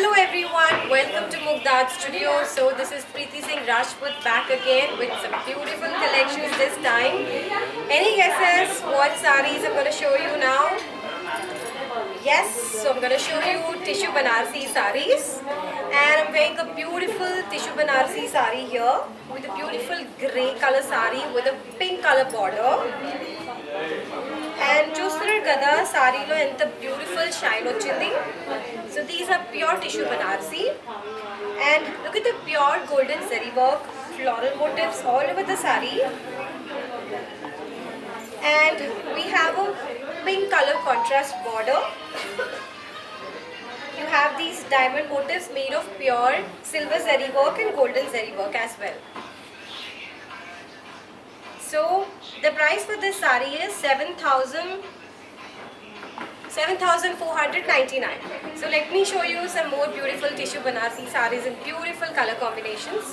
Hello everyone, welcome to Mugdad Studio. So this is Preeti Singh Rajput back again with some beautiful collections this time. Any guesses what sarees I'm going to show you now? Yes, so I'm going to show you tissue Banarsi sarees. And I'm wearing a beautiful tissue Banarsi saree here with a beautiful grey color saree with a pink color border. And చూస్తున్నారు కదా సారీలో ఎంత beautiful shine వచ్చింది. So these are pure tissue Banarsi and look at the pure golden zari work, floral motifs all over the saree. And we have a pink color contrast border. You have these diamond motifs made of pure silver zari work and golden zari work as well. So the price for this saree is 7,499. So let me show you some more beautiful tissue Banarsi sarees in beautiful color combinations.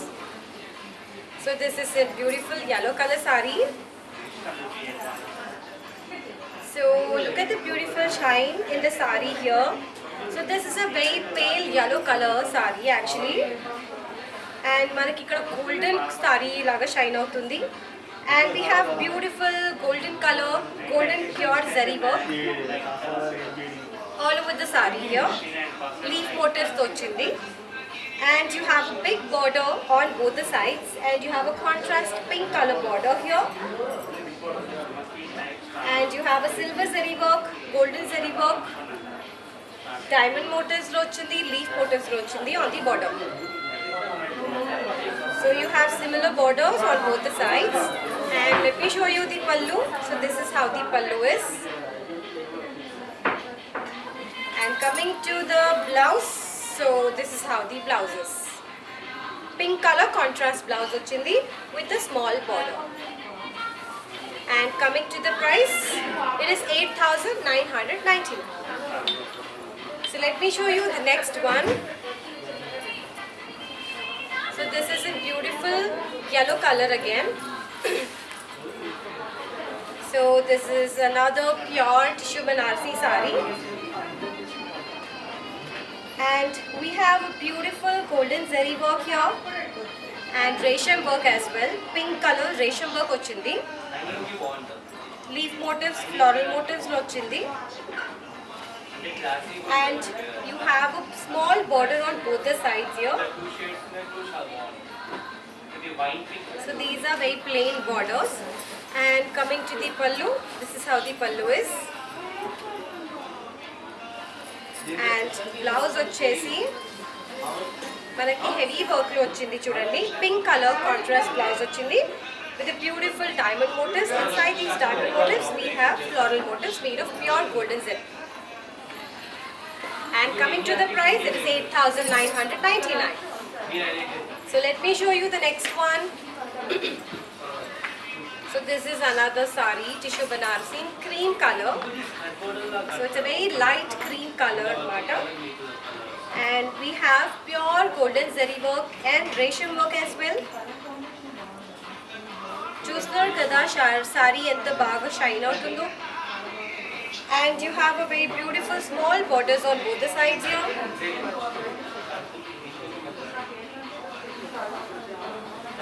So this is a beautiful yellow color saree. So look at the beautiful shine in the saree here. So this is a very pale yellow color saree actually. And manaki ikkada golden saree laga shine avutundi. And we have beautiful golden color, golden pure zari work all over the saree here. Leaf motifs ochindi. And you have a big border on both the sides. And you have a contrast pink color border here. And you have a silver zari work, golden zari work, diamond motifs ochindi, leaf motifs ochindi on the border. So you have similar borders on both the sides. And let me show you the pallu. So this is how the pallu is. And coming to the blouse, so this is how the blouse is. Pink color contrast blouse ochindi with a small border. And coming to the price, it is 8,999. So let me show you the next one. So this is a beautiful yellow color again. So this is another pure tissue Banarsi saree. And we have a beautiful golden zari work here. And resham work as well. Pink color resham work ochindi. Leaf motifs, floral motifs ochindi. And you have a small border on both the sides here. So these are very plain borders. And coming to the pallu, this is how the pallu is. And blouse వచ్చేసి మనకి heavy work లో వచ్చింది చూడండి. Pink color contrast blouse వచ్చింది with a beautiful diamond motifs. Inside these diamond motifs we have floral motifs made of pure golden zari. And coming to the price, it is 8,999. So let me show you the next one. So this is another saree, tissue Banarsi in cream color. So it's a very light cream color matter. And we have pure golden zari work and resham work as well. చూస్తున్నారు కదా saree ఎంత బాగా shine అవుతుందో. And you have a very beautiful small borders on both the sides here.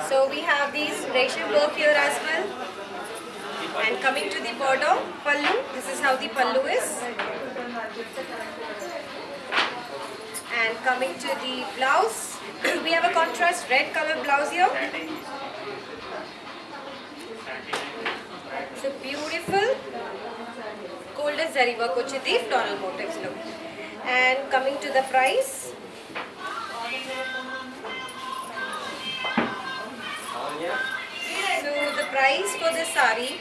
So we have these resham work here as well. And coming to the border, pallu, this is how the pallu is. And coming to the blouse, we have a contrast red color blouse here. So beautiful golden zari work ochindi floral motifs lo. And coming to the price, so the price for this saree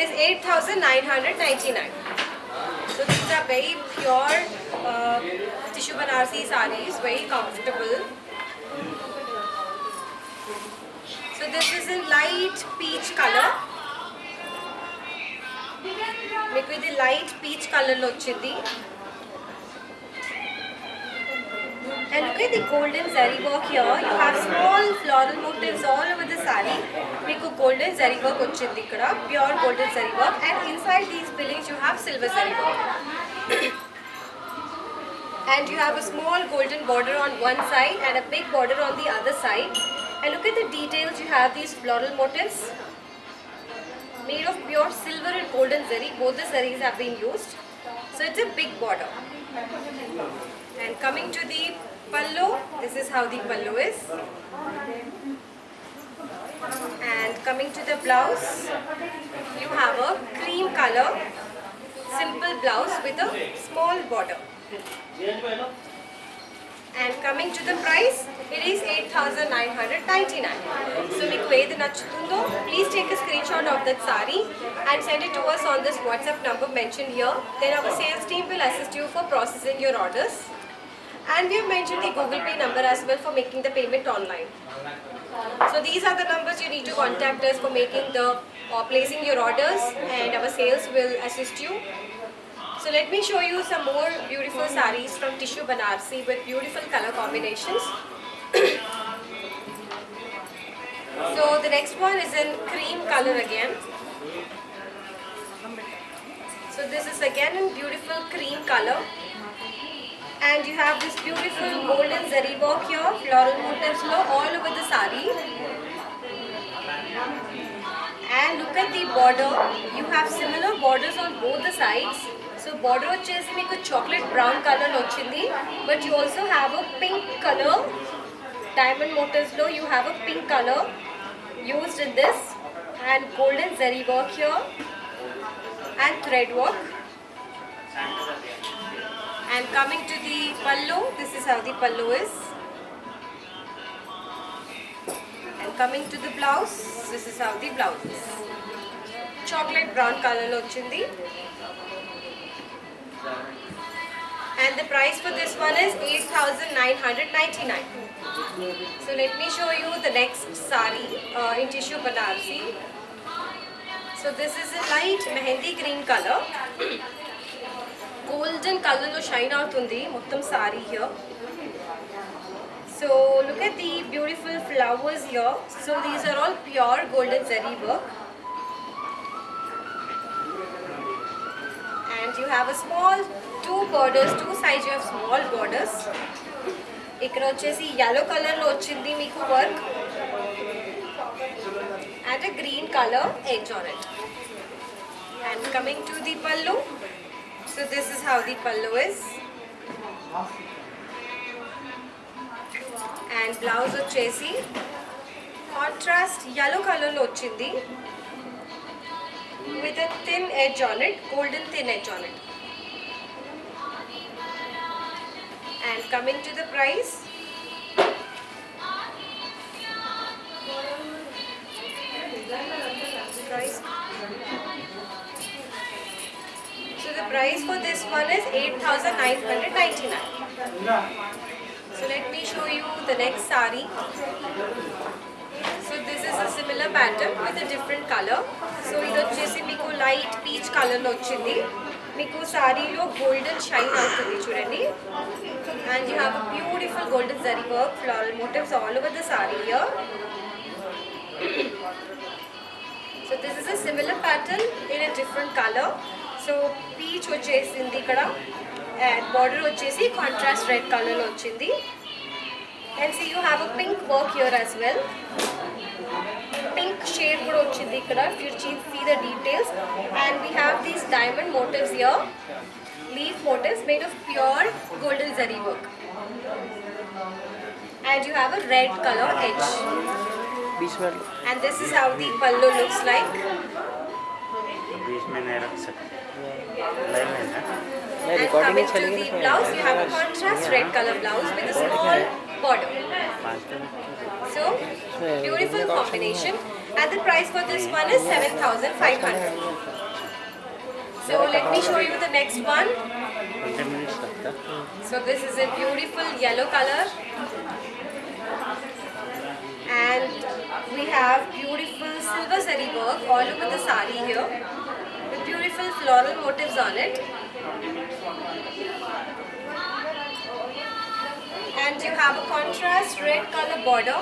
is 8,999. So these are very pure tissue Banarsi sarees, very comfortable. So this is in light peach color. మీకు ఇది light peach color లో వచ్చింది. And look at the golden zari work here. You have small floral motifs all over the saree. మీకు golden zari work వచ్చింది ఇక్కడ, pure golden zari work. And inside these fillings you have silver zari work. And you have a small golden border on one side and a big border on the other side. And look at the details. You have these floral motifs made of pure silver and golden zari. Both the zaris have been used. So it's a big border. And coming to the pallu, this is how the pallu is. And coming to the blouse, you have a cream color, simple blouse with a small border. And coming to the price, it is 8,999. So meeku edi nachutundo, please take a screenshot of that sari and send it to us on this WhatsApp number mentioned here. Then our sales team will assist you for processing your orders. And we have mentioned the Google Pay number as well for making the payment online. So these are the numbers you need to contact us for making the placing your orders, and our sales will assist you. So let me show you some more beautiful sarees from tissue Banarsi with beautiful color combinations. So the next one is in cream color again. So this is again in beautiful cream color. And you have this beautiful golden zari work here, floral motifs all over the sari. And look at the border. You have similar borders on both the sides. So border vachesi meeku chocolate brown color lo ochindi, but you also have a pink color. Diamond motifs lo you have a pink color used in this, and golden zari work here and thread work. And coming to the pallu, this is how the pallu is. And coming to the blouse, this is how the blouse is. Chocolate brown color lo ochindi. And the price for this one is 8,999. So let me show you the next sari in tissue Banarsi. So this is a light mehendi green color. Golden color lo shine avutundi mottam sari here. So look at the beautiful flowers here. So these are all pure golden zari work. And you have a small two borders, two sides you have small borders. Ikkada vachesi yellow color lo ochindi meeku work and a green color edge on it. And coming to the pallu, so this is how the pallu is. And blouse vachesi contrast yellow color lo ochindi with a thin edge on it, golden thin edge on it. And coming to the price, so the price for this one is 8,999. So let me show you the next sari. So this is a similar pattern with a different color. So idu vachesi meeku light peach color lo ochindi. Meeku sari lo golden shine avutundi chudandi. And you have a beautiful golden zari work, floral motifs all over the sari here. So this is a similar pattern in a different color. So peach vachesindi ikkada and border vachesi contrast red color lo ochindi. And see you have a pink work here as well. Pink shade kuda ochindi ikkada if you see the details. And we have these diamond motifs here, leaf motifs made of pure golden zari work. And you have a red color edge. And this is how the pallu looks like. And coming to the blouse, you have a contrast red color blouse with a small border. So beautiful combination. And the price for this one is 7,500. So let me show you the next one. So this is a beautiful yellow color. And we have beautiful silver zari work all over the sari here with beautiful floral motifs on it. And you have a contrast red color border.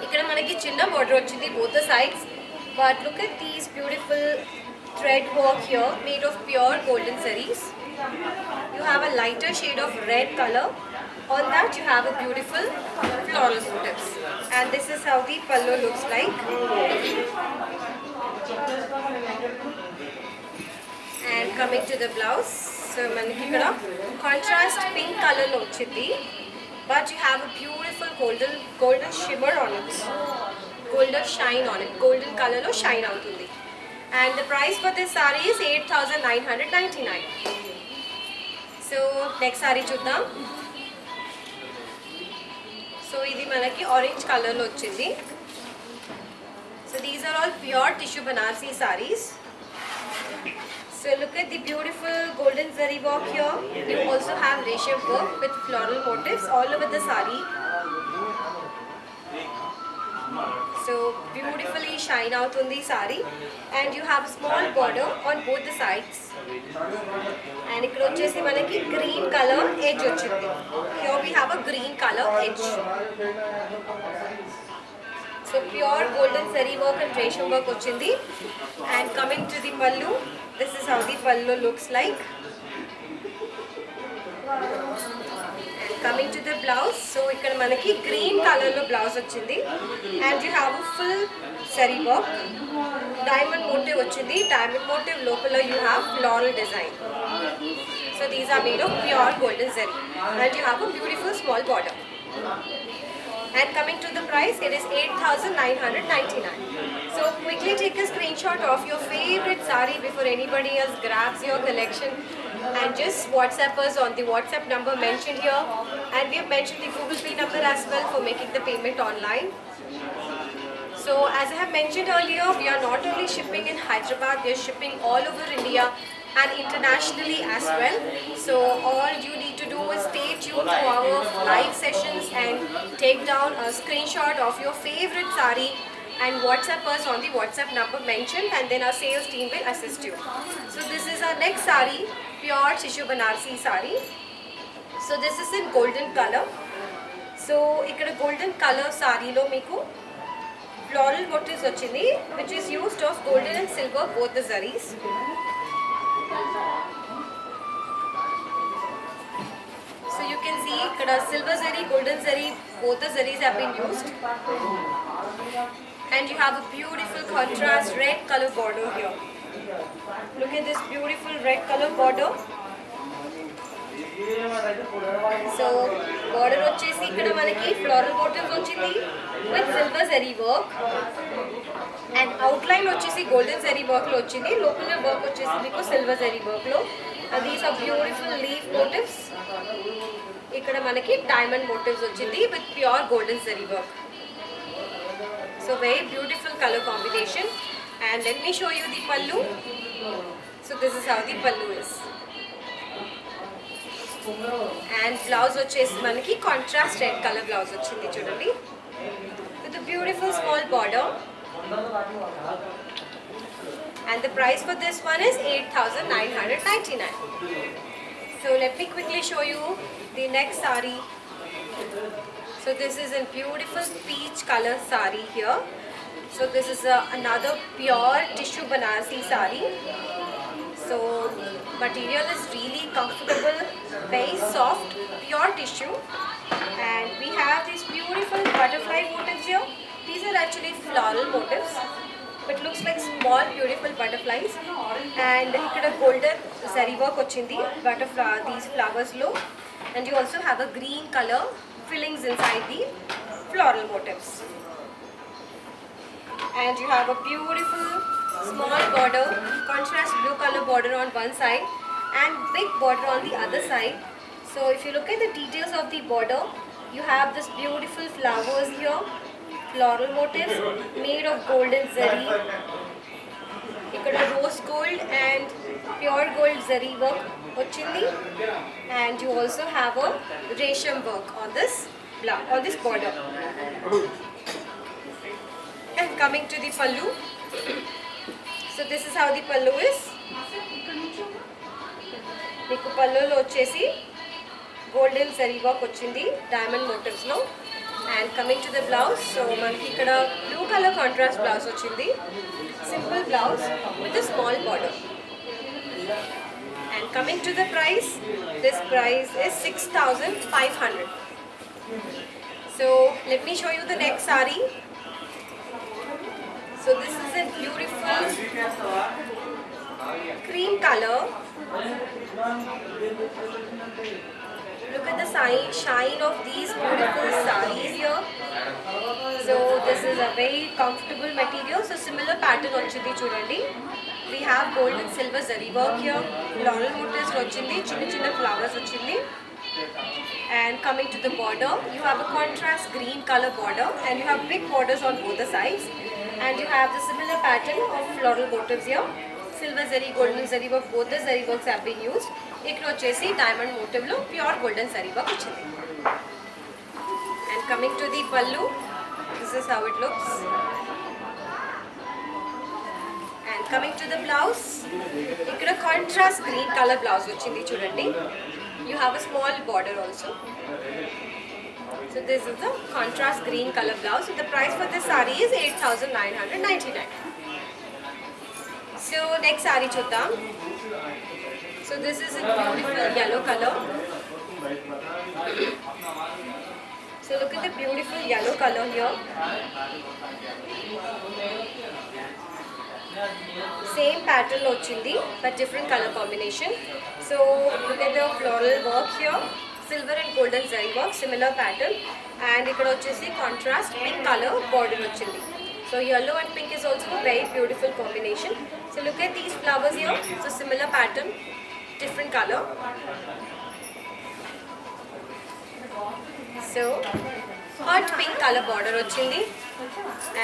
Ikkada manaki chinna border ochindi both the sides, but look at these beautiful thread work here made of pure golden sarees. You have a lighter shade of red color. On that you have a beautiful floral motifs. And this is how the pallu looks like. And coming to the blouse, so manaki ikkada contrast pink color lo vachindi, but you have a beautiful golden shimmer on it, golden shine on it, golden color lo shine avutundi. And the price for this saree is 8,999. So next saree chuddam. So idi manaki orange color lo vachindi. So these are all pure tissue Banarsi sarees. So look at the beautiful golden zari work here. You also have resham work with floral motifs all over the saree. So beautifully shine out on the saree, and you have a small border on both the sides. And ikkada vachesi manaki green color edge vachindi. Here we have a green color edge. So pure golden zari work and resham work vachindi. And coming to the pallu, this is how the pallu looks like. And coming to the blouse, so ikkada manaki green color lo blouse vachindi, and you have a full zari work, diamond motif vachindi. Diamond motif lopala you have floral design. So these are made of pure golden zari, and you have a beautiful small border. And coming to the price, it is 8,999. So quickly take a screenshot of your favorite saree before anybody else grabs your collection, and just WhatsApp us on the WhatsApp number mentioned here, and we have mentioned the Google Pay number as well for making the payment online. So as I have mentioned earlier, we are not only shipping in Hyderabad, we are shipping all over India and internationally as well. So all you need to do is stay tuned to our live sessions and take down a screenshot of your favorite saree and WhatsApp us on the WhatsApp number mentioned, and then our sales team will assist you. So this is our next saree, pure tissue Banarsi saree. So this is in golden color. So ikkada golden color saree lo meeku floral motifs vachindi, which is used of golden and silver both the zaris. So you can see ikkada silver zari, golden zari, both the zaris have been used. And you have a beautiful contrast red color border here. Look at this beautiful red color border. So border వచ్చేసి ఇక్కడ మనకి floral motifs వచ్చింది with silver zari work, and outline వచ్చేసి golden zari work లో వచ్చింది. లోపల work వచ్చేసి మీకు silver zari work లో. And these are beautiful leaf motifs. ఇక్కడ మనకి diamond motifs వచ్చింది with pure golden zari work. So very beautiful color combination. And let me show you the pallu. So this is how the pallu is. And blouse వచ్చేసి మనకి contrast red color blouse వచ్చింది చూడండి, with a beautiful small border. And the price for this one is 8,999. So let me quickly show you the next saree. So this is a beautiful peach color saree here. So this is another pure tissue Banarsi saree. So material is really comfortable, very soft, pure tissue, and we have these beautiful butterfly motifs here. These are actually floral motifs, but looks like small beautiful butterflies. And ikkada golden zari work vachindi butterfly these flowers lo, and you also have a green color fillings inside the floral motifs. And you have a beautiful small border, contrast blue color border on one side and big border on the other side. So if you look at the details of the border, you have this beautiful flowers here, floral motifs made of golden zari. Ikkada rose gold and pure gold zari work vachindi, and you also have a resham work on this border. And coming to the pallu. So this is how the pallu is. Meeku pallu lo vachesi golden zari work vachindi diamond motifs lo, And coming to the blouse, so manaki ikkada blue color contrast blouse ochindi, simple blouse with a small border. And coming to the price, this price is 6,500. So let me show you the next sari. So this is a beautiful cream color. Look at the shine of these beautiful sarees here. So this is a very comfortable material. So similar pattern ochindi chudandi. We have gold and silver zari work here. Floral motifs ochindi, chinna flowers ochindi. And coming to the border, you have a contrast green color border, and you have big borders on both the sides. And you have the similar pattern of floral motifs here. Silver zari, golden zari work, both the zari works have been used. Ikkada vachesi diamond motif lo pure golden zari work ochindi. And coming to the pallu, this is how it looks. And coming to the blouse, ikkada contrast green color blouse ochindi chudandi. You have a small border also. So this is the contrast green color blouse. So the price for this saree is 8,999. So next saree chuddam. So this is a beautiful yellow color. So look at the beautiful yellow color here. Same pattern ochindi but different color combination. So look at the floral work here, silver and golden zari work, similar pattern, and ikkada vachesi contrast pink color border ochindi. So yellow and pink is also a very beautiful combination. So look at these flowers here. So similar pattern, different color. So hot pink color border ochindi.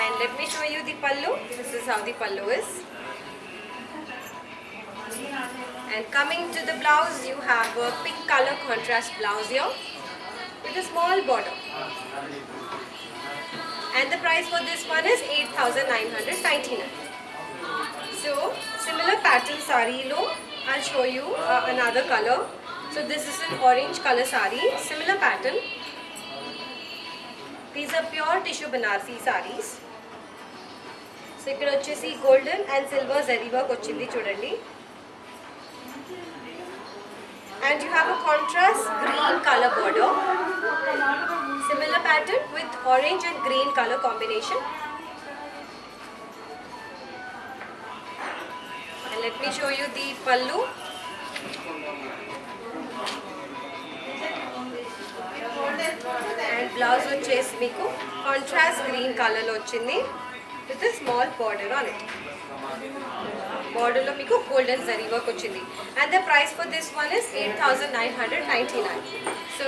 And let me show you the pallu. This is how the pallu is. And coming to the blouse, you have a pink color contrast blouse here with a small border. And the price for this one is 8,999. So similar pattern sari lo, I'll show you another color. So this is an orange color sari, similar pattern. These are pure tissue Banarsi sarees. So ikkada vachesi golden and silver zari work ochindi chudandi. And you have a contrast green color border. Similar pattern with orange and green color combination. And let me show you the pallu. And blouse వచ్చేసి మీకు contrast green colour లో వచ్చింది with small border on it. Border లో మీకు golden zari work వచ్చింది. And the price for this one is 8,999. So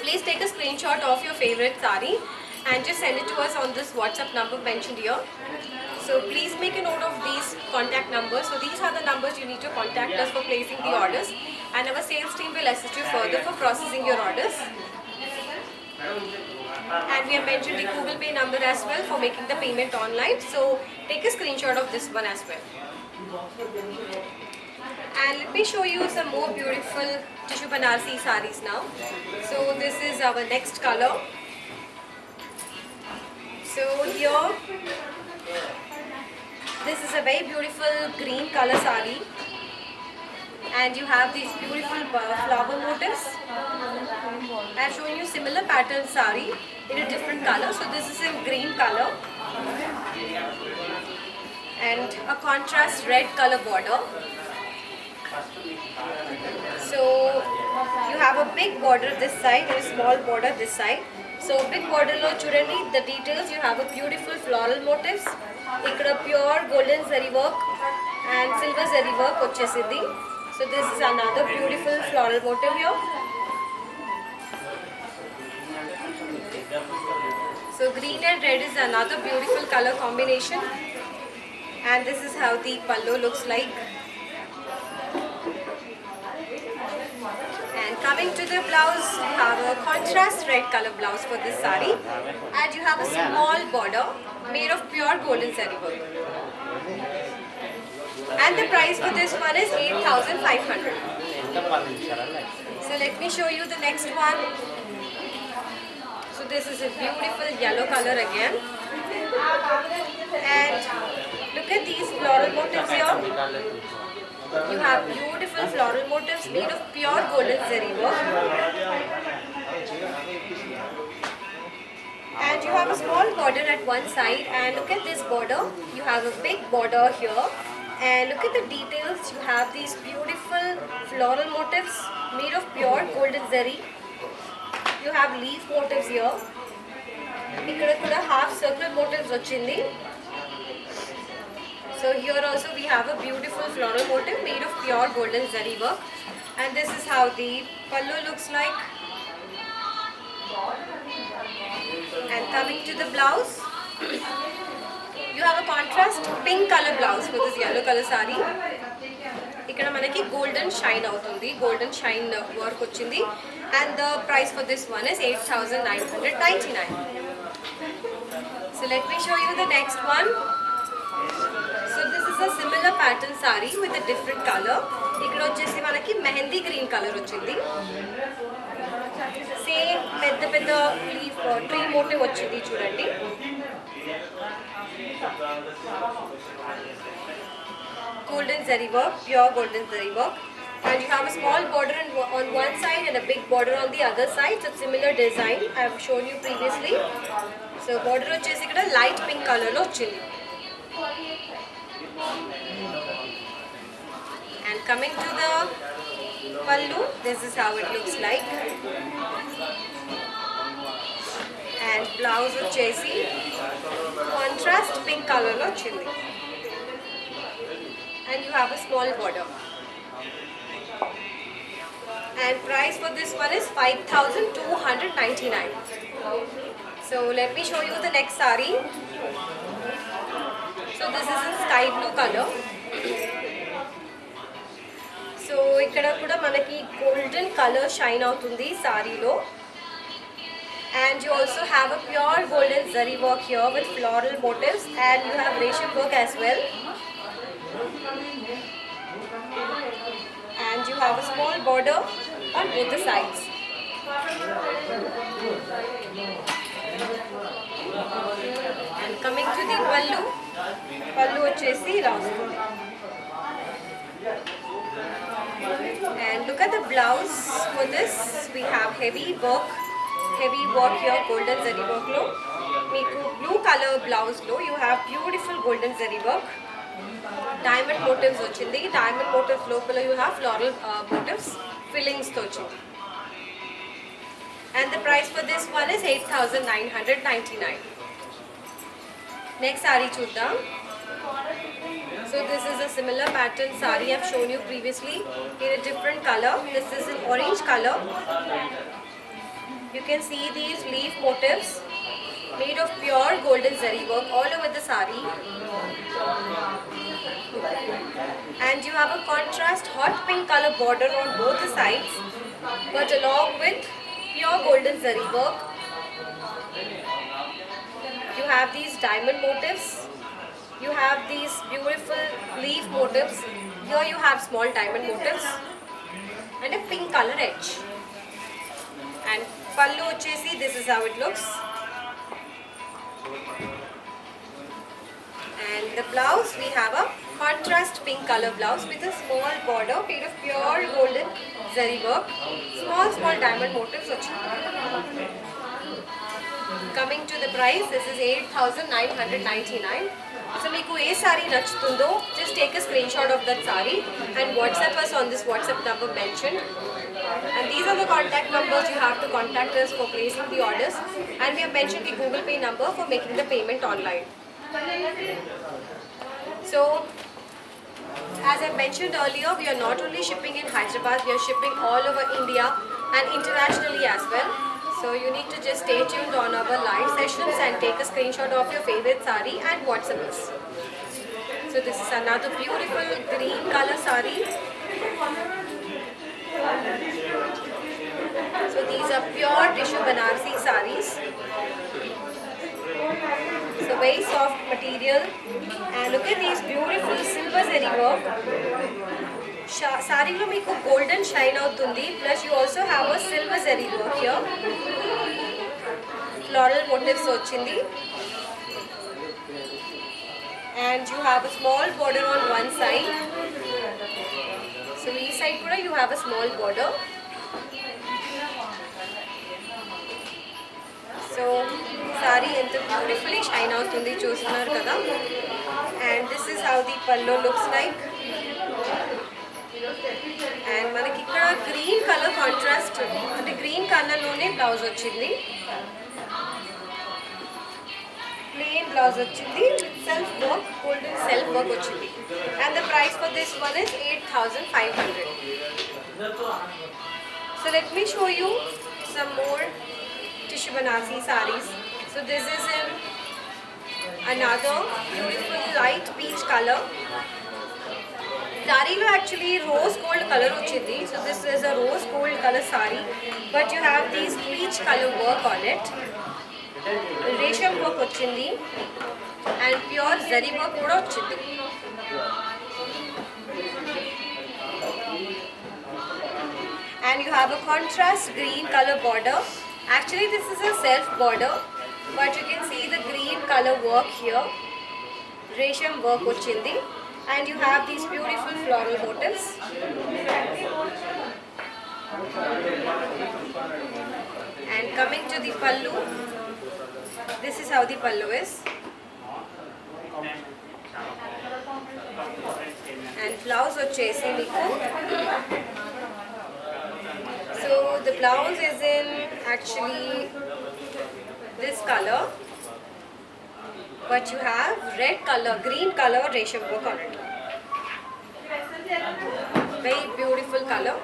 please take a screen shot of your favourite sorry and just send it to us on this WhatsApp number mentioned here. So please make a note of these contact numbers. So these are the numbers you need to contact us for placing the orders, and our sales team will assist you further for processing your orders. And we have mentioned the Google Pay number as well for making the payment online. So take a screenshot of this one as well. And let me show you some more beautiful tissue Banarsi sarees now. So this is our next color. So here, this is a very beautiful green color saree, and you have these beautiful flower motifs. I have shown you similar pattern saree in a different color. So this is in green color and a contrast red color border. So you have a big border this side and a small border this side. So big border lo chudandi the details. You have a beautiful floral motifs. Ikkada pure golden zari work and silver zari work vachesindi. So this is another beautiful floral motif here. So green and red is another beautiful color combination, and this is how the pallu looks like. And coming to the blouse, you have a contrast red color blouse for this saree, and you have a small border made of pure golden zari work. And the price for this one is 8,500. So let me show you the next one. So So this is a beautiful yellow color again. And look at these floral motifs here. You have beautiful floral motifs made of pure golden zari work. And you have a small border at one side, and look at this border. You have a big border here. And look at the details. You have these beautiful floral motifs made of pure golden zari. You have leaf motifs here. Ikkada kuda half circle motifs vachindi. So here also we have a beautiful floral motif made of pure golden zari work. And this is how the pallu looks like. And coming to the blouse, you have a contrast pink color blouse for this yellow color saree. Ikkada manaki golden shine avutundi, golden shine work vachindi, and the price for this one is 8,999. So let me show you the next one. So this is a similar pattern saree with a different color. Ikkada vachesi manaki mehendi green color vachindi. Same పెద్ద leaf tree motif వచ్చింది చూడండి. Golden zari work, pure golden zari work, and you have a small border on one side and a big border on the other side. So similar design I have shown you previously. So border వచ్చేసి ఇక్కడ light pink color లో వచ్చింది. And coming to the pallu, this is how it looks like. And blouse వచ్చేసి contrast pink color లో వచ్చింది. And you have a small border. And price for this one is 5,299. So let me show you the next saree. So this is in sky blue color. So ikkada kuda manaki golden color shine avutundi saree lo. And you also have a pure golden zari work here with floral motifs, and you have resham work as well. And you have a small border on both the sides. And coming to the pallu vachesi ila ustundi. And look at the blouse for this. We have heavy work here, golden zari work lo. Meeku blue color blouse lo you have beautiful golden zari work. Diamond motifs vachindi. Diamond motifs lopala you have floral motifs fillings tho vachindi. And the price for this one is 8,999. Next saree chuddam. So this is a similar pattern saree I've shown you previously in a different color. This is an orange color. You can see these leaf motifs made of pure golden zari work all over the saree. And you have a contrast hot pink color border on both the sides, but along with pure golden zari work. You have these diamond motifs. You have these beautiful leaf motifs. Here you have small diamond motifs and a pink color edge. And pallu vachesi, this is how it looks. And the blouse, we have a contrast pink color blouse with a small border made of pure golden zari work. Small diamond motifs vachindi. Coming to the price, this is 8,999. So meeku A saree నచ్చుతుందో just take a screenshot of that saree and WhatsApp us on this WhatsApp number mentioned. And these are the contact numbers you have to contact us for placing the orders. And we have mentioned the Google Pay number for making the payment online. So, as I mentioned earlier, we are not only shipping in Hyderabad, we are shipping all over India and internationally as well. So you need to just stay tuned on our live sessions and take a screenshot of your favorite saree and WhatsApp us. So this is another beautiful green color saree. So these are pure tissue Banarasi sarees. So very soft material, and look at these beautiful silver zari work. Saree lo meeku golden shine avutundi, plus you also have a silver zari work here. floral motifs ochindi. And you have a small border on one side. So each side kuda you have a small border. So saree ento beautifully shine avutundi chustunaru kada. And this is how the pallu looks like. And manaki ikkada green color contrast ante green color lone blouse ochindi. Plain blouse ochindi with self work, golden self work ochindi. And the price for this one is 8,500. So let me show you some more tissue banasi sarees. So this is in another beautiful light peach color. Saree lo actually rose gold color ochindi. So this is a rose gold color saree, but you have these peach color work on it. Resham work ochindi and pure zari work kuda ochindi. And you have a contrast green color border. Actually this is a self border, but you can see the green color work here. Resham work ochindi. And you have these beautiful floral motifs. And coming to the pallu, this is how the pallu is. And blouse ochesi meeku. So the blouse is in actually this color, but you have red color, green color resham work on it. Very beautiful color.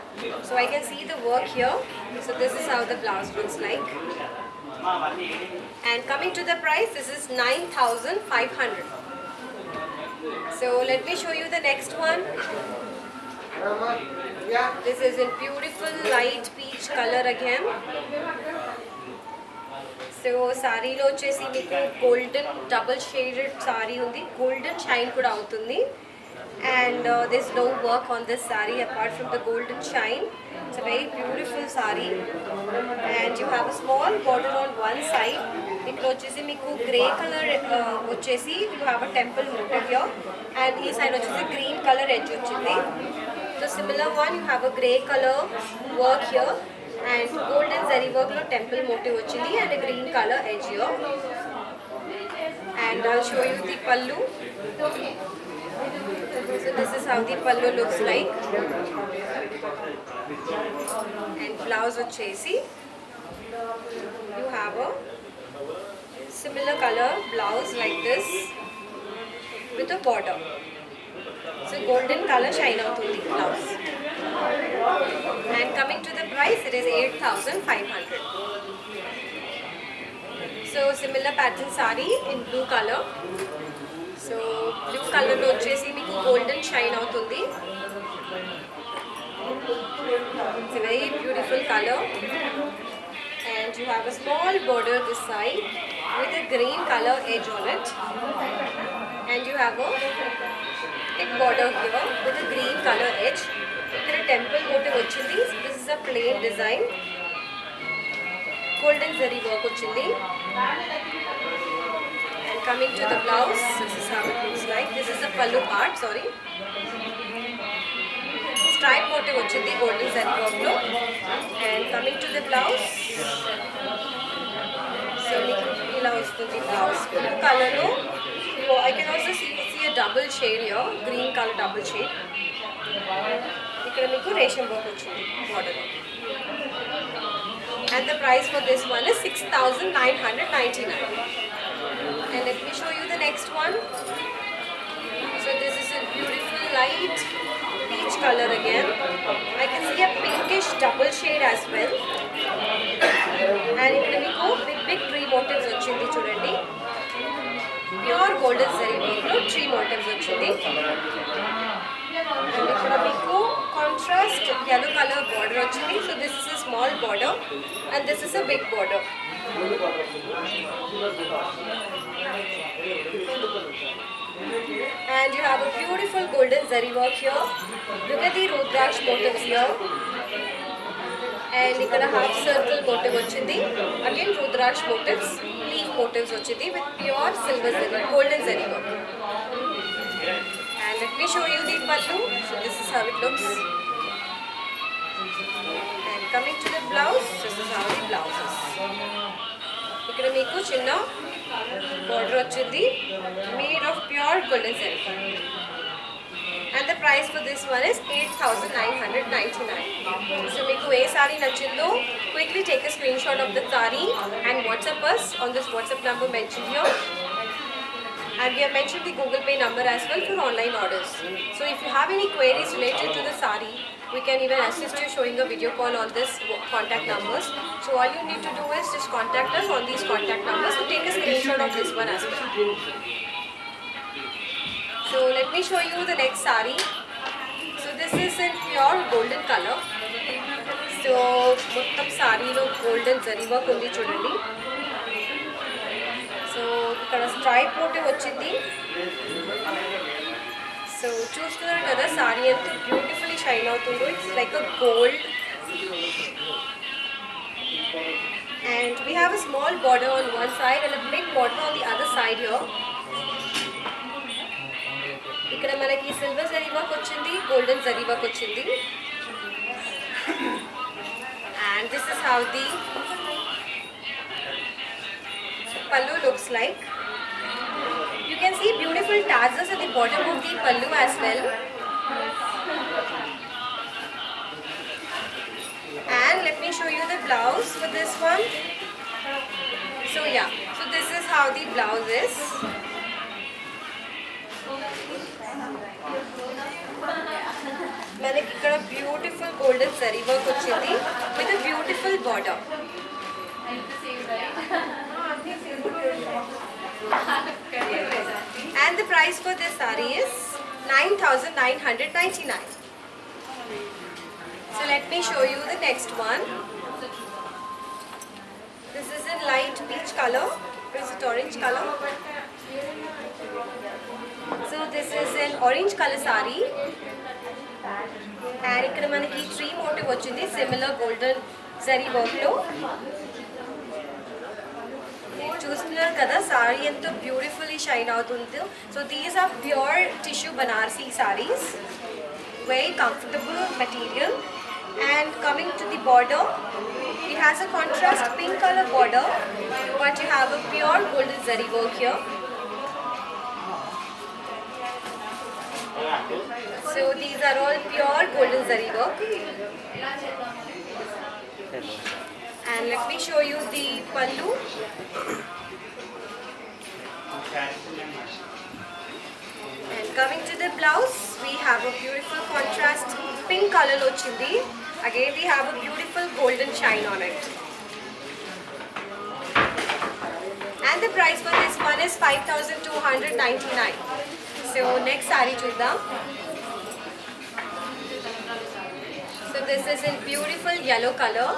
So I can see the work here. So this is how the blouse looks like. And coming to the price, this is 9,500. So let me show you the next one. This is in beautiful light peach color again. So saree lo vachesi meeku golden double shaded saree undi, golden shine kuda avutundi. And there's no work on this saree apart from the golden shine. It's a very beautiful saree. And you have a small border on one side. It vachesi meeku grey color vachesi you have a temple motif here, and this side vachesi green color edge ochindi. So similar one, you have a grey color work here and golden zari work lo temple motif ochindi and a green color edge here. And I'll show you the pallu. So this is how the pallu looks like. And blouse ochesi you have a similar color blouse like this with a border. So golden color shine out on the blouse. And coming to the price, it is 8,500. So similar pattern saree in blue color. So blue color lo vachesi meeku golden shine avutundi. It's a very beautiful color. And you have a small border this side with a green color edge on it. And you have a thick border here with a green color edge. Here a temple motif ochindi. This is a plain design. Golden zari work ochindi. And coming to the blouse, this is how it looks like. This is the pallu part, sorry. Stripe motif ochindi golden zari work lo. And coming to the blouse, so ila vastundi blouse. Blue color lo. So I can also see a double shade here, green color double shade. Ikkada meeku resham work ochindi border lo. And the price for this one is 6,999. And let me show you the next one. So this is a beautiful light peach color again. I can see a pinkish double shade as well. And ikkada meeku big tree motifs ochindi chudandi. Pure golden zari work lo tree motifs ochindi. And ikkada meeku contrast yellow color border ochindi. So this is a small border and this is a big border. And you have a beautiful golden zari work here. Look at the Rudraksh motifs here. And ikkada half circle motive vachindi. Again Rudraksh motives, leaf motives vachindi with pure silver zari, golden zari work. And let me show you the pallu. So this is how it looks. And coming to the blouse, this is how the blouse is. Ikkada meeku chinna border vachindi, made of pure golden zari. And the price for this one is 8,999. So meeku A saree నచ్చిందో quickly take a screenshot of the saree and WhatsApp us on this WhatsApp number mentioned here. And we have mentioned the Google Pay number as well for online orders. So if you have any queries related to the saree, we can even assist you showing a video call on this contact numbers. So all you need to do is just contact us on these contact numbers and take a screenshot of this one as well. So let me show you the next saree. So this is in pure golden color. So మొత్తం సారీలో golden zari work ఉంది చూడండి. So ఇక్కడ stripe motive వచ్చింది. So చూస్తున్నారు కదా సారీ ఎంత beautifully shine అవుతుందో. It's like a gold. And we have a small border on one side and a big border on the other side here. ఇక్కడ మనకి సిల్వర్ జరీ వర్క్ వచ్చింది, గోల్డెన్ జరీ వర్క్ వచ్చింది. And this is how the pallu looks like. You can see beautiful tassels at the bottom of the pallu as well. And let me show you the blouse for this one. So yeah, so this is how the blouse is. మనకి ఇక్కడ beautiful golden zari work వచ్చింది with beautiful border. And the price for this saree is 9,999. So let me show you the next one. This is in light peach color. Is it orange color? So this is an orange color saree. And ఇక్కడ మనకి tree motif వచ్చింది similar golden zari work లో. చూస్తున్నారు కదా సారీ ఎంత beautifully shine అవుతుందో. So these are pure tissue Banarasi saris, very comfortable material. And coming to the border, it has a contrast pink color border, but you have a pure golden zari work here. So these are all pure golden zari work. And let me show you the pallu. And coming to the blouse, we have a beautiful contrast pink color ochindi. Again we have a beautiful golden shine on it. And the price for this one is 5,299. So next saree chuddam. So this is in beautiful yellow color.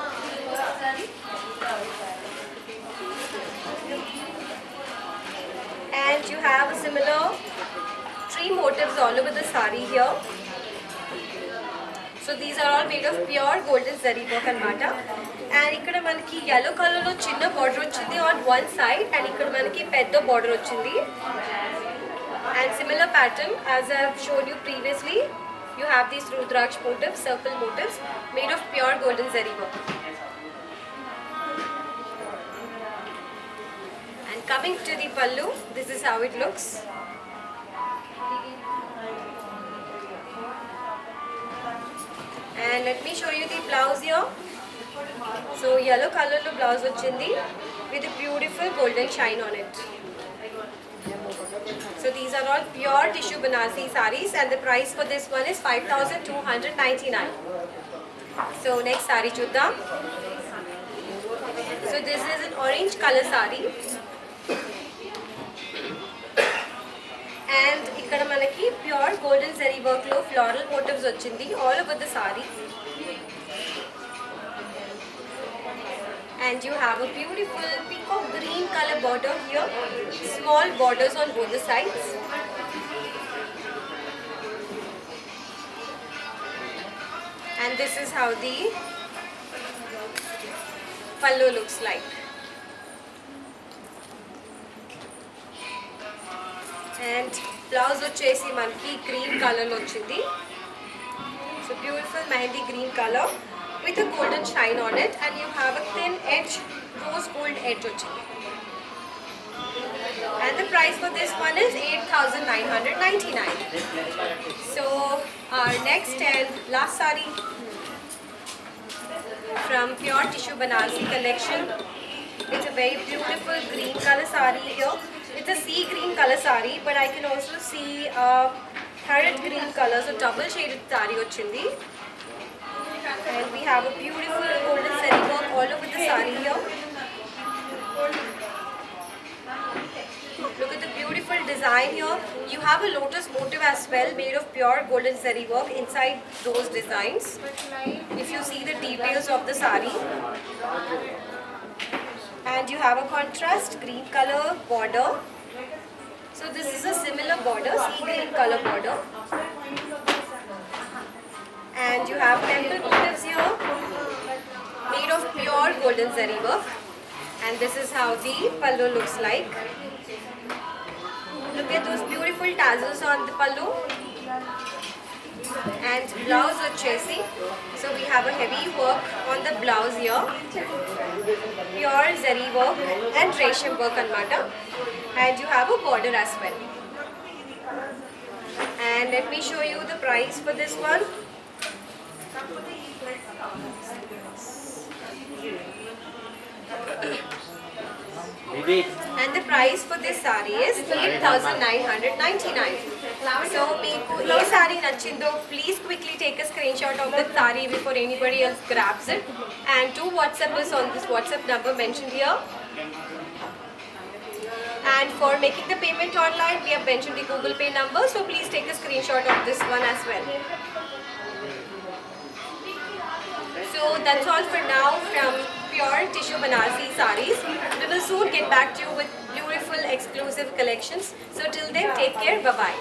And you have a similar tree motifs all over the saree here. So these are all made of pure golden zari work anamata. And ikkada manaki yellow color lo chinna border ochindi on one side, and ikkada manaki pedda border ochindi. And similar pattern as I have shown you previously, you have these Rudraksh motifs, circle motifs made of pure golden zari work. And coming to the pallu, this is how it looks. And let me show you the blouse here. So yellow color lo blouse ochindi with a beautiful golden shine on it. So these are all pure tissue Banarsi sarees, and the price for this one is 5,299. So next saree chuddam. So this is an orange color saree. And ikkada manaki pure golden zari work lo floral motifs ochindi all over the saree. And you have a beautiful peacock green color border here, small borders on both the sides. And this is how the pallu looks like. And blouse వచ్చేసి మనకి green color లో వచ్చింది. So beautiful mehendi green color with a golden shine on it, and you have a thin edge, rose gold edge వచ్చింది. And the price for this one is 8,999. So our next and last sari from Pure Tissue Banarsi collection. It's a very beautiful green color sari here. It's a sea green color sari, but I can also see parrot green color, so double shaded sari ochindi. And we have a beautiful golden zari work all over the sari here. Look at the beautiful design here. You have a lotus motif as well, made of pure golden zari work inside those designs. If you see the details of the sari. And you have a contrast green color border. So this is a similar border, sea green color border. And you have temple motifs here, made of pure golden zari work. And this is how the pallu looks like. Look at those beautiful tassels on the pallu. And blouse వచ్చేసి, so we have a heavy work on the blouse here, pure zari work and resham work anamata, and you have a border as well. And let me show you the price for this one. And the price for this sari is 8,999. So meeku ee sari nachindo, please quickly take a screenshot of the sari before anybody else grabs it, and do WhatsApp us on this WhatsApp number mentioned here. And for making the payment online, we have mentioned the Google Pay number, so please take a screenshot of this one as well. So that's all for now from Pure Tissue Banarsi sarees. We will soon get back to you with beautiful exclusive collections. So till then, take care. Bye-bye.